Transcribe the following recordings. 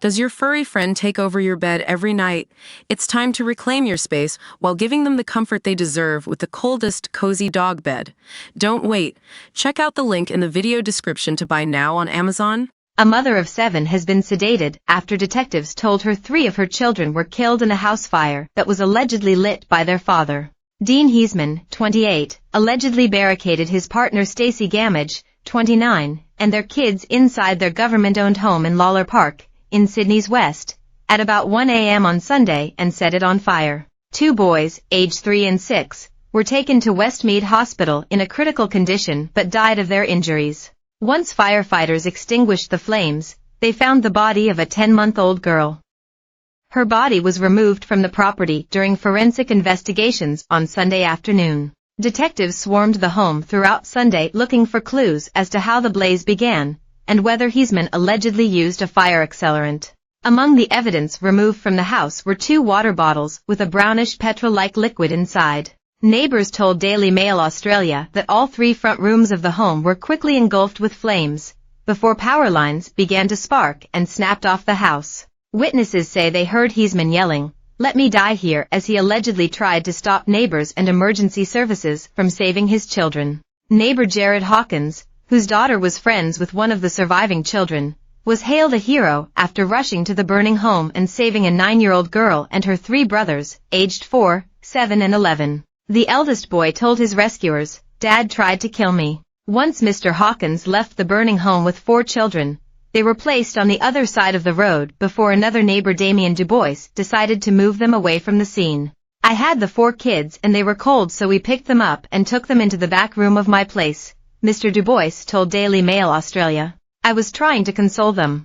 Does your furry friend take over your bed every night? It's time to reclaim your space while giving them the comfort they deserve with the coldest, cozy dog bed. Don't wait. Check out the link in the video description to buy now on Amazon. A mother of 7 has been sedated after detectives told her 3 of her children were killed in a house fire that was allegedly lit by their father. Dean Heisman, 28, allegedly barricaded his partner Stacey Gamage, 29, and their kids inside their government-owned home in Lalor Park, in Sydney's west, at about 1 a.m. on Sunday and set it on fire. 2 boys, aged 3 and 6, were taken to Westmead Hospital in a critical condition but died of their injuries. Once firefighters extinguished the flames, they found the body of a 10-month-old girl. Her body was removed from the property during forensic investigations on Sunday afternoon. Detectives swarmed the home throughout Sunday looking for clues as to how the blaze began, and whether Heisman allegedly used a fire accelerant. Among the evidence removed from the house were 2 water bottles with a brownish petrol-like liquid inside. Neighbors told Daily Mail Australia that all 3 front rooms of the home were quickly engulfed with flames, before power lines began to spark and snapped off the house. Witnesses say they heard Heisman yelling, "Let me die here," as he allegedly tried to stop neighbors and emergency services from saving his children. Neighbor Jared Hawkins, whose daughter was friends with one of the surviving children, was hailed a hero after rushing to the burning home and saving a 9-year-old girl and her 3 brothers, aged 4, 7 and 11. The eldest boy told his rescuers, "Dad tried to kill me." Once Mr. Hawkins left the burning home with 4 children, they were placed on the other side of the road before another neighbor, Damien Dubois, decided to move them away from the scene. "I had the 4 kids and they were cold, so we picked them up and took them into the back room of my place," Mr. Dubois told Daily Mail Australia. "I was trying to console them.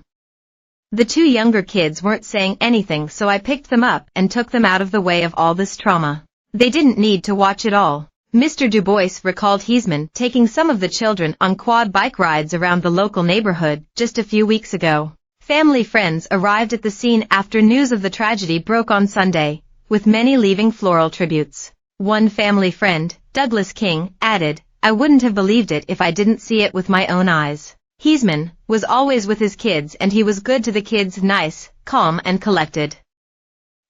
The 2 younger kids weren't saying anything, so I picked them up and took them out of the way of all this trauma. They didn't need to watch it all." Mr. Dubois recalled Heisman taking some of the children on quad bike rides around the local neighborhood just a few weeks ago. Family friends arrived at the scene after news of the tragedy broke on Sunday, with many leaving floral tributes. One family friend, Douglas King, added, "I wouldn't have believed it if I didn't see it with my own eyes." Heisman was always with his kids and he was good to the kids, nice, calm and collected.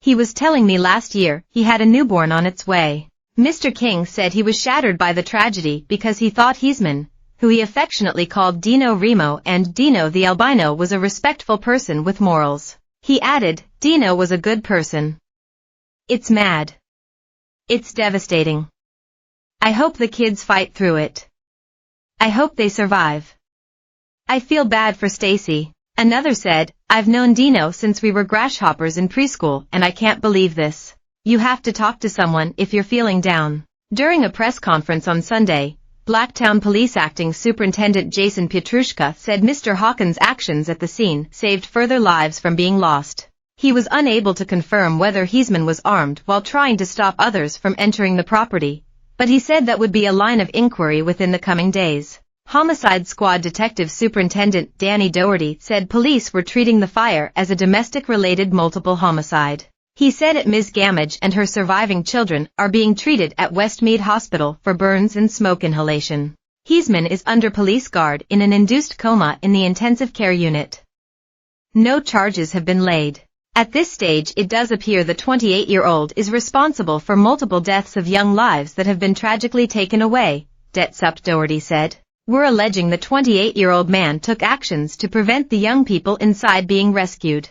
"He was telling me last year he had a newborn on its way." Mr. King said he was shattered by the tragedy because he thought Heisman, who he affectionately called Dino Remo and Dino the albino, was a respectful person with morals. He added, "Dino was a good person. It's mad. It's devastating. I hope the kids fight through it. I hope they survive. I feel bad for Stacey." Another said, "I've known Dino since we were grasshoppers in preschool and I can't believe this." You have to talk to someone if you're feeling down. During a press conference on Sunday, Blacktown Police Acting Superintendent Jason Pietruszka said Mr. Hawkins' actions at the scene saved further lives from being lost. He was unable to confirm whether Heisman was armed while trying to stop others from entering the property, but he said that would be a line of inquiry within the coming days. Homicide Squad Detective Superintendent Danny Doherty said police were treating the fire as a domestic-related multiple homicide. He said that Ms. Gamage and her surviving children are being treated at Westmead Hospital for burns and smoke inhalation. Heisman is under police guard in an induced coma in the intensive care unit. No charges have been laid. At this stage it does appear the 28-year-old is responsible for multiple deaths of young lives that have been tragically taken away, Detsup Doherty said. "We're alleging the 28-year-old man took actions to prevent the young people inside being rescued.